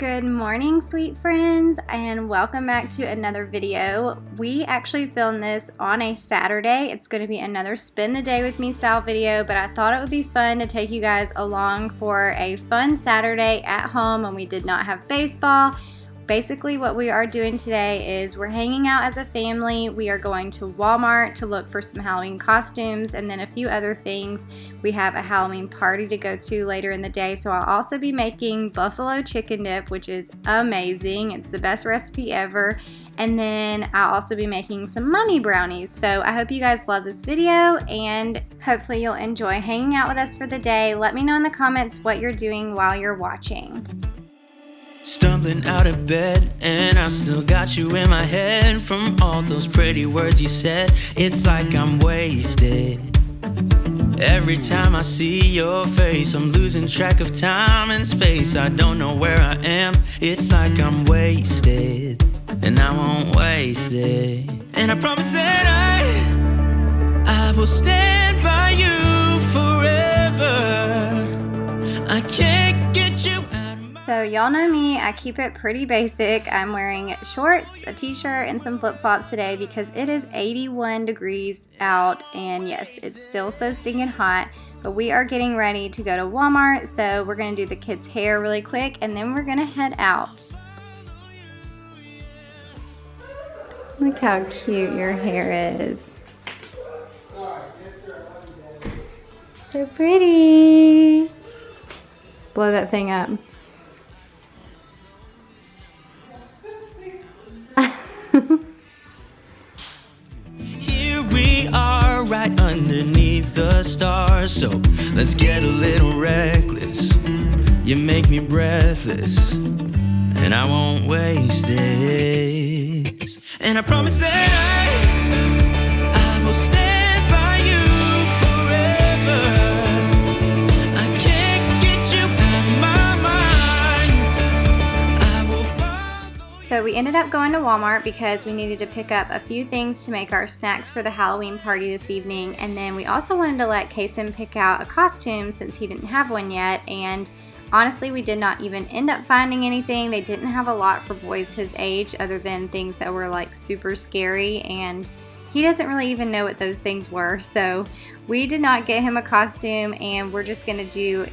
Good morning, sweet friends, and welcome back to another video. We actually filmed this on a Saturday. It's going to be another spend the day with me style video, but I thought it would be fun to take you guys along for a fun Saturday at home when we did not have baseball. Basically what we are doing today is we're hanging out as a family. We are going to Walmart to look for some Halloween costumes and then a few other things. We have a Halloween party to go to later in the day, so I'll also be making buffalo chicken dip, which is amazing. It's the best recipe ever. And then I'll also be making some mummy brownies. So I hope you guys love this video and hopefully you'll enjoy hanging out with us for the day. Let me know in the comments what you're doing while you're watching. Stumbling out of bed, and I still got you in my head from all those pretty words you said. It's like I'm wasted. Every time I see your face, I'm losing track of time and space. I don't know where I am. It's like I'm wasted, and I won't waste it. And I promise that I will stand by you forever. I can't get you out of my... So y'all know me, I keep it pretty basic. I'm wearing shorts, a t-shirt, and some flip-flops today because it is 81 degrees out, and yes, it's still so stinking hot, but we are getting ready to go to Walmart, so we're gonna do the kids' hair really quick, and then we're gonna head out. Look how cute your hair is. So pretty. Blow that thing up. Here we are right underneath the stars, so let's get a little reckless. You make me breathless, and I won't waste this. And I promise that I will stand by you forever. I can't get you out of my mind. I will follow. So we ended up going to Walmart because we needed to pick up a few things to make our snacks for the Halloween party this evening, and then we also wanted to let Kason pick out a costume since he didn't have one yet, and honestly we did not even end up finding anything. They didn't have a lot for boys his age other than things that were like super scary, and he doesn't really even know what those things were, so we did not get him a costume, and we're just gonna do,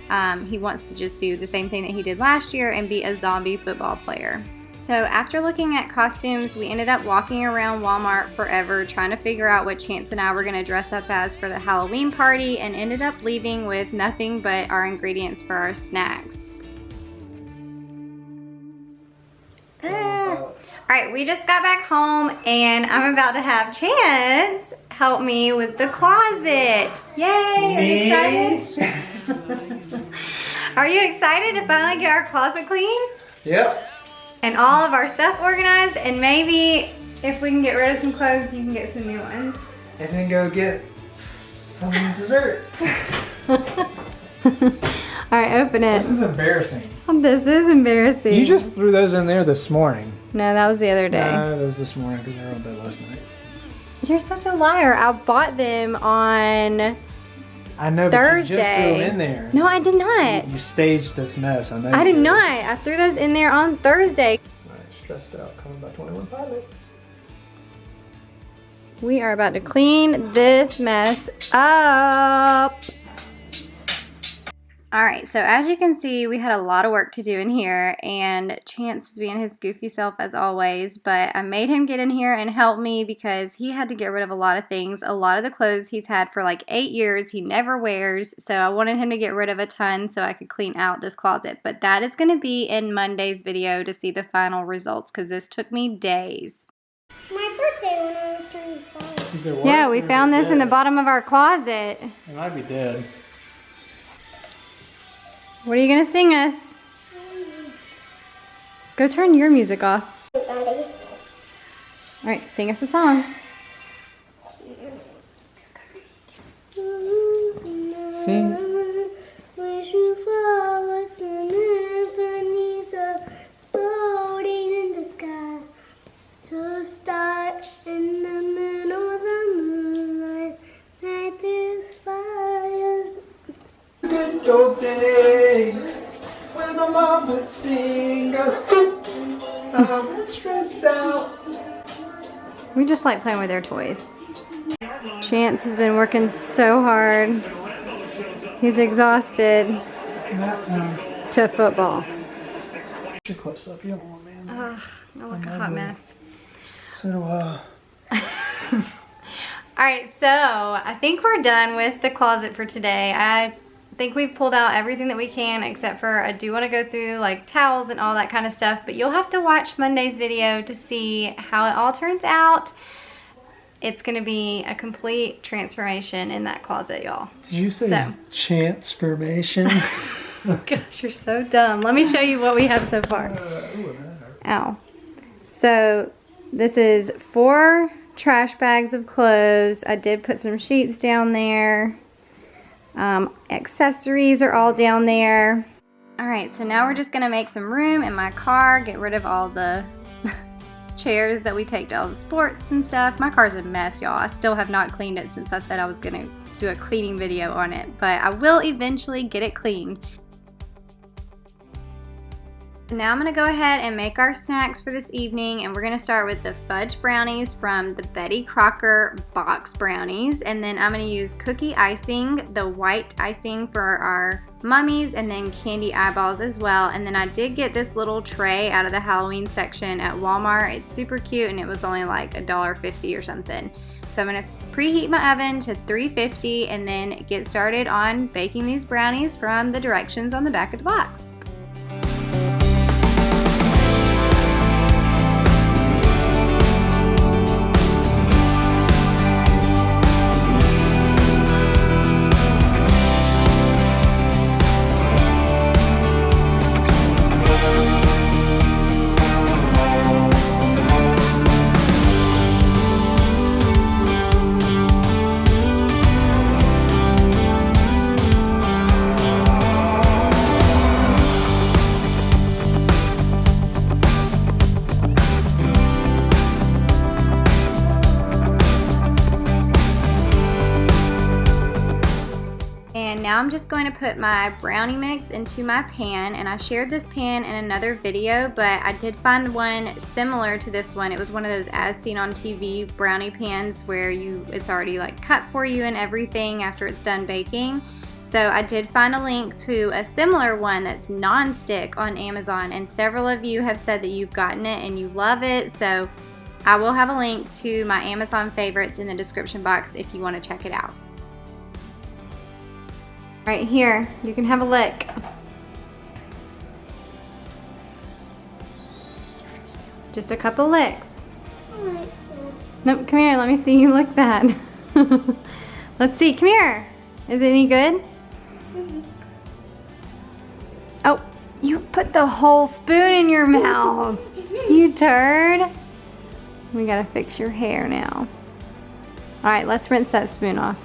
he wants to just do the same thing that he did last year and be a zombie football player. So after looking at costumes, we ended up walking around Walmart forever trying to figure out what Chance and I were going to dress up as for the Halloween party, and ended up leaving with nothing but our ingredients for our snacks. Alright, we just got back home and I'm about to have Chance help me with the closet. Yay! Are you excited? Are you excited to finally get our closet clean? Yep. And all of our stuff organized, and maybe if we can get rid of some clothes, you can get some new ones. And then go get some dessert. Alright, open it. This is embarrassing. This is embarrassing. You just threw those in there this morning. No, that was the other day. No, those this morning because they were on bed last night. You're such a liar. I bought them on I know, Thursday. But you just threw them in there. No, I did not. You staged this mess. I know. I did not. I threw those in there on Thursday. Alright, stressed out coming by 21 pilots. We are about to clean this mess up. Alright, so as you can see, we had a lot of work to do in here, and Chance is being his goofy self as always, but I made him get in here and help me because he had to get rid of a lot of things. A lot of the clothes he's had for like 8 years, he never wears, so I wanted him to get rid of a ton so I could clean out this closet. But that is going to be in Monday's video to see the final results because this took me days. My birthday when I was turning 5. Yeah, we found this in the bottom of our closet. It might be dead. What are you gonna sing us? Go turn your music off. Daddy. Alright, sing us a song. Sing. Wish you flowers and ebonies exploding in the sky. So start in the middle of the moonlight, like this fires. Good old days when my mom would sing us to. I'm stressed out. We just like playing with their toys. Chance has been working so hard. He's exhausted to football. Your close up, you don't want, man. I look a hot mess. So do I. Alright, so I think we're done with the closet for today. I think we've pulled out everything that we can, except for I do want to go through like towels and all that kind of stuff, but you'll have to watch Monday's video to see how it all turns out. It's going to be a complete transformation in that closet, y'all. Did you say transformation? Gosh, you're so dumb. Let me show you what we have so far. Ow. So this is 4 trash bags of clothes. I did put some sheets down there. Accessories are all down there. Alright, so now we're just going to make some room in my car, get rid of all the chairs that we take to all the sports and stuff. My car's a mess, y'all. I still have not cleaned it since I said I was going to do a cleaning video on it, but I will eventually get it cleaned. Now I'm going to go ahead and make our snacks for this evening, and we're going to start with the fudge brownies from the Betty Crocker box brownies, and then I'm going to use cookie icing, the white icing for our mummies, and then candy eyeballs as well. And then I did get this little tray out of the Halloween section at Walmart. It's super cute and it was only like $1.50 or something. So I'm going to preheat my oven to 350 and then get started on baking these brownies from the directions on the back of the box. And now I'm just going to put my brownie mix into my pan, and I shared this pan in another video, but I did find one similar to this one. It was one of those as seen on TV brownie pans where it's already like cut for you and everything after it's done baking. So I did find a link to a similar one that's non-stick on Amazon, and several of you have said that you've gotten it and you love it. So I will have a link to my Amazon favorites in the description box if you want to check it out. Right here, you can have a lick. Just a couple licks. Nope, come here, let me see you lick that. Let's see, come here. Is it any good? Oh, you put the whole spoon in your mouth. You turd. We gotta fix your hair now. All right, let's rinse that spoon off.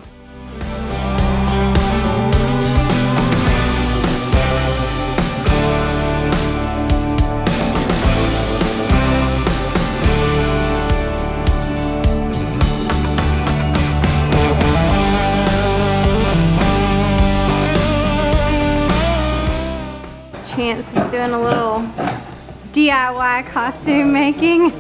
Chance is doing a little DIY costume making.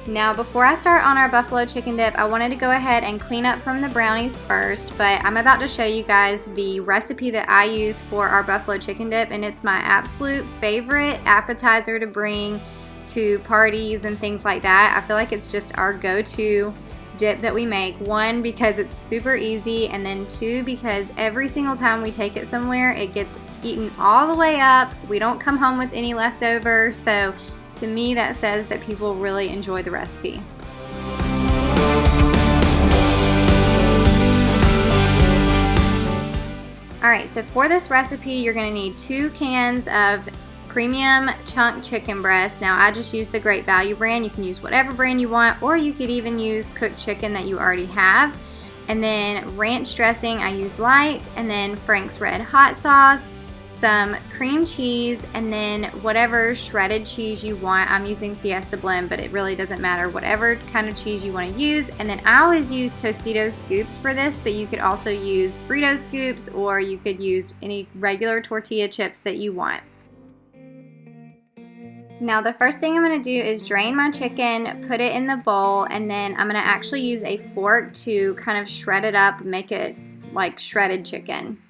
Now before I start on our buffalo chicken dip, I wanted to go ahead and clean up from the brownies first, but I'm about to show you guys the recipe that I use for our buffalo chicken dip, and it's my absolute favorite appetizer to bring to parties and things like that. I feel like it's just our go-to dip that we make. 1, because it's super easy, and then 2, because every single time we take it somewhere, it gets eaten all the way up. We don't come home with any leftover, so to me that says that people really enjoy the recipe. Alright, so for this recipe you're going to need 2 cans of premium chunk chicken breast. Now I just use the Great Value brand. You can use whatever brand you want, or you could even use cooked chicken that you already have. And then ranch dressing, I use light, and then Frank's Red hot sauce, some cream cheese, and then whatever shredded cheese you want. I'm using Fiesta Blend, but it really doesn't matter, whatever kind of cheese you want to use. And then I always use Tostitos scoops for this, but you could also use Frito scoops, or you could use any regular tortilla chips that you want. Now the first thing I'm going to do is drain my chicken, put it in the bowl, and then I'm going to actually use a fork to kind of shred it up, make it like shredded chicken.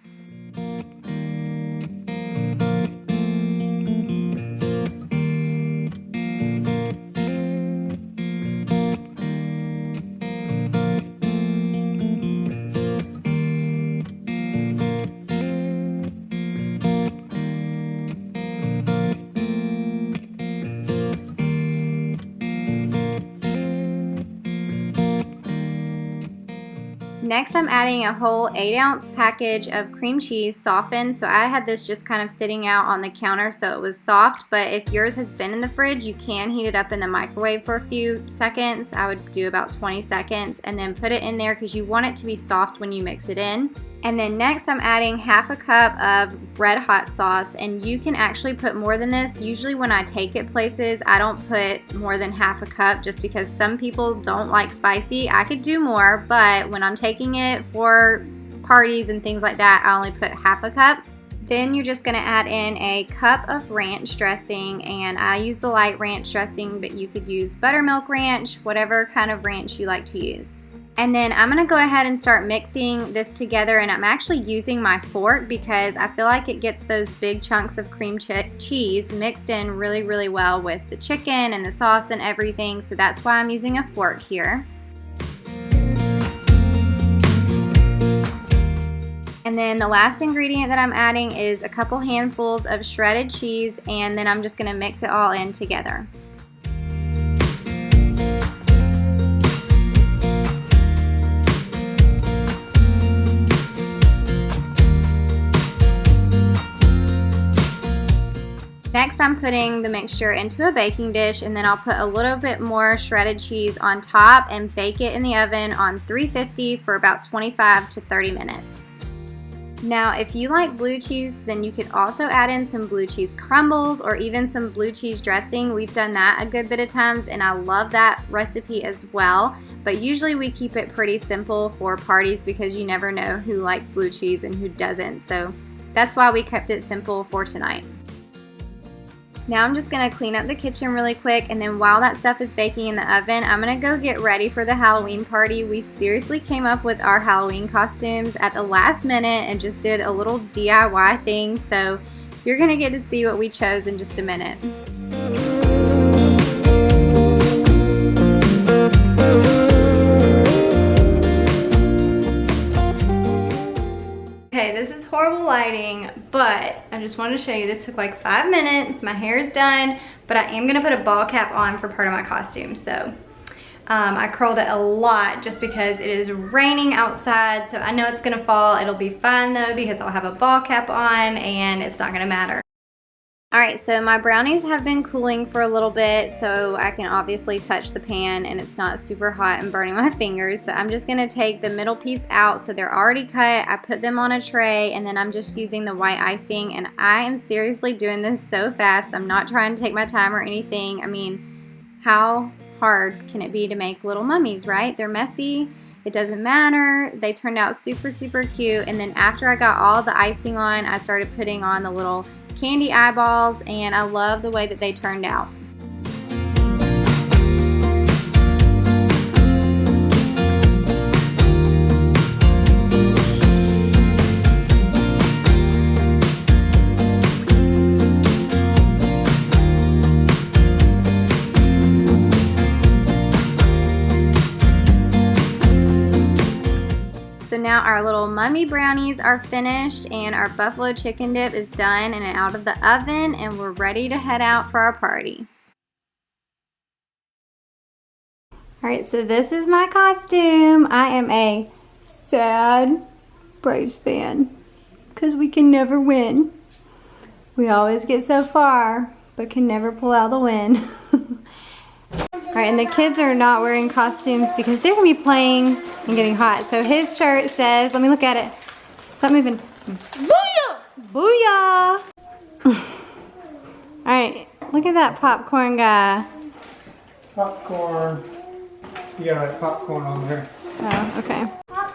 Next, I'm adding a whole 8-ounce package of cream cheese softened. So I had this just kind of sitting out on the counter so it was soft, but if yours has been in the fridge, you can heat it up in the microwave for a few seconds. I would do about 20 seconds and then put it in there because you want it to be soft when you mix it in. And then next I'm adding half a cup of red hot sauce, and you can actually put more than this. Usually when I take it places, I don't put more than half a cup just because some people don't like spicy. I could do more, but when I'm taking it for parties and things like that, I only put half a cup. Then you're just gonna add in a cup of ranch dressing, and I use the light ranch dressing, but you could use buttermilk ranch, whatever kind of ranch you like to use. And then I'm going to go ahead and start mixing this together, and I'm actually using my fork because I feel like it gets those big chunks of cream cheese mixed in really, really well with the chicken and the sauce and everything, so that's why I'm using a fork here. And then the last ingredient that I'm adding is a couple handfuls of shredded cheese, and then I'm just going to mix it all in together. Next, I'm putting the mixture into a baking dish, and then I'll put a little bit more shredded cheese on top and bake it in the oven on 350 for about 25 to 30 minutes. Now, if you like blue cheese, then you could also add in some blue cheese crumbles or even some blue cheese dressing. We've done that a good bit of times, and I love that recipe as well. But usually we keep it pretty simple for parties because you never know who likes blue cheese and who doesn't. So that's why we kept it simple for tonight. Now I'm just going to clean up the kitchen really quick, and then while that stuff is baking in the oven, I'm going to go get ready for the Halloween party. We seriously came up with our Halloween costumes at the last minute and just did a little DIY thing, so you're going to get to see what we chose in just a minute. Okay, this is horrible lighting, but I just wanted to show you. This took like 5 minutes. My hair is done, but I am gonna put a ball cap on for part of my costume. So I curled it a lot just because it is raining outside, so I know it's gonna fall. It'll be fine though because I'll have a ball cap on and it's not gonna matter. Alright, so my brownies have been cooling for a little bit, so I can obviously touch the pan and it's not super hot and burning my fingers, but I'm just going to take the middle piece out so they're already cut. I put them on a tray, and then I'm just using the white icing, and I am seriously doing this so fast. I'm not trying to take my time or anything. I mean, how hard can it be to make little mummies, right? They're messy. It doesn't matter. They turned out super, super cute, and then after I got all the icing on, I started putting on the little candy eyeballs, and I love the way that they turned out. So now our little mummy brownies are finished, and our buffalo chicken dip is done and out of the oven, and we're ready to head out for our party. Alright, so this is my costume. I am a sad Braves fan because we can never win. We always get so far but can never pull out the win. Alright, and the kids are not wearing costumes because they're going to be playing and getting hot. So his shirt says, let me look at it. Stop moving. Booyah! Booyah! Alright, look at that popcorn guy. Popcorn. You got like popcorn on there. Oh, okay.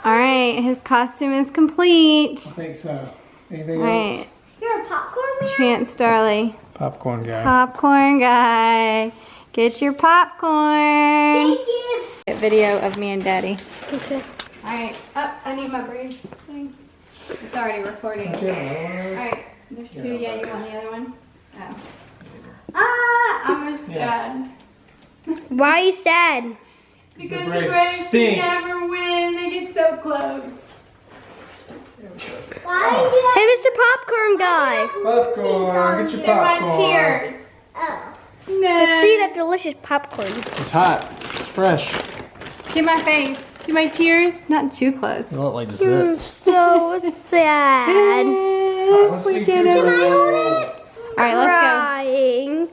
Alright, his costume is complete. I think so. Anything Alright, else? You're a popcorn man? Chance Darley. Popcorn guy. Popcorn guy. Get your popcorn. Thank you. Video of me and Daddy. Okay. Alright. Oh, I need my brace thing. It's already recording. Alright. There's two. Yeah, you want the other one? Oh. Ah! I'm sad. Why are you sad? Because The the Braves Braves stink. never win. They get so close. Hey, Mr. Popcorn guy. Popcorn. Get your They're my popcorn. tears. Oh. No. See that delicious popcorn. It's hot. It's fresh. See my face. See my tears? Not too close. You look like this. I'm so sad. Let's We feed get you it. to the roll. Alright, let's Crying.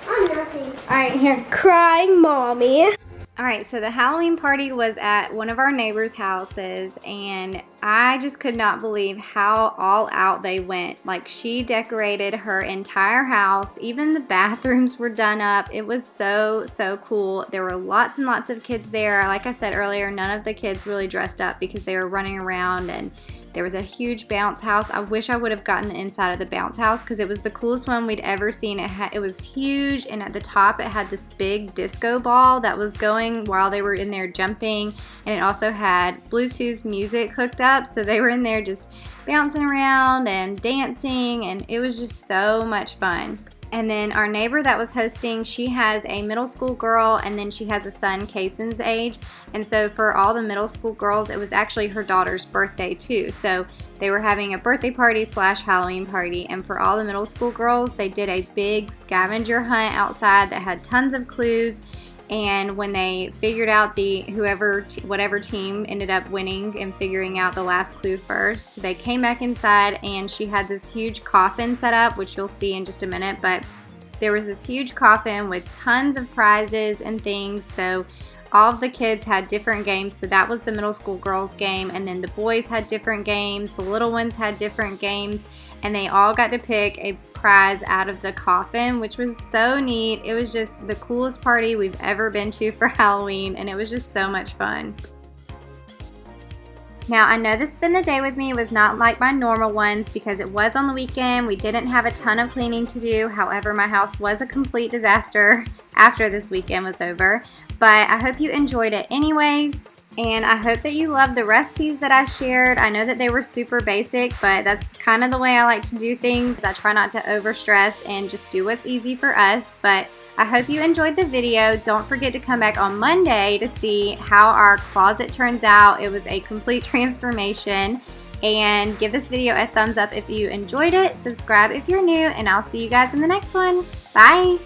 I'm nothing. go. Alright, here. Crying mommy. Alright, so the Halloween party was at one of our neighbors' houses, and I just could not believe how all out they went. Like, she decorated her entire house. Even the bathrooms were done up. It was so, so cool. There were lots and lots of kids there. Like I said earlier, none of the kids really dressed up because they were running around, and there was a huge bounce house. I wish I would have gotten the inside of the bounce house because it was the coolest one we'd ever seen. It was huge, and at the top it had this big disco ball that was going while they were in there jumping, and it also had Bluetooth music hooked up, so they were in there just bouncing around and dancing, and it was just so much fun. And then our neighbor that was hosting, she has a middle school girl, and then she has a son Kaysen's age. And so for all the middle school girls, it was actually her daughter's birthday too. So they were having a birthday party / Halloween party. And for all the middle school girls, they did a big scavenger hunt outside that had tons of clues. And when they figured out whatever team ended up winning and figuring out the last clue first, they came back inside, and she had this huge coffin set up, which you'll see in just a minute. But there was this huge coffin with tons of prizes and things. So all of the kids had different games. So that was the middle school girls game, and then the boys had different games. The little ones had different games, and they all got to pick a prize out of the coffin, which was so neat. It was just the coolest party we've ever been to for Halloween, and it was just so much fun. Now, I know this Spend the Day with Me was not like my normal ones because it was on the weekend. We didn't have a ton of cleaning to do. However, my house was a complete disaster after this weekend was over. But I hope you enjoyed it anyways. And I hope that you loved the recipes that I shared. I know that they were super basic, but that's kind of the way I like to do things. I try not to overstress and just do what's easy for us. But I hope you enjoyed the video. Don't forget to come back on Monday to see how our closet turns out. It was a complete transformation. And give this video a thumbs up if you enjoyed it. Subscribe if you're new, and I'll see you guys in the next one. Bye!